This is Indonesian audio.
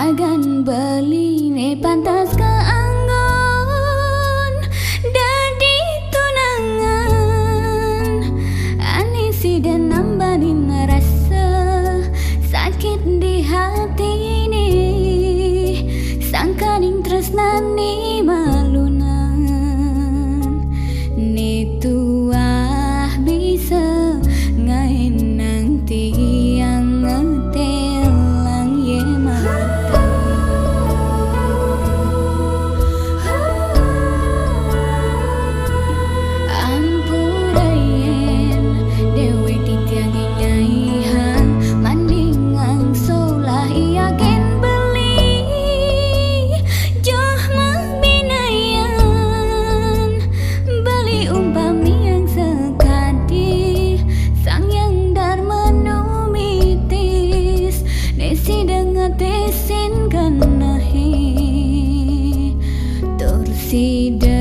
Agan beli ne pantas keanggon dadi tunangan. Anisi dan nambahin rasa sakit di hati ini. Sangkaning tresnani malunan ni tuah bisa ngain nanti yang ngetelang ye mata. Ampurayen dewe titiangi nyaihan mandingang solah iya gen beli joh mabinayan beli umpami yang sekadi sang yang dharma numitis nesi dengetesin kanahi tursida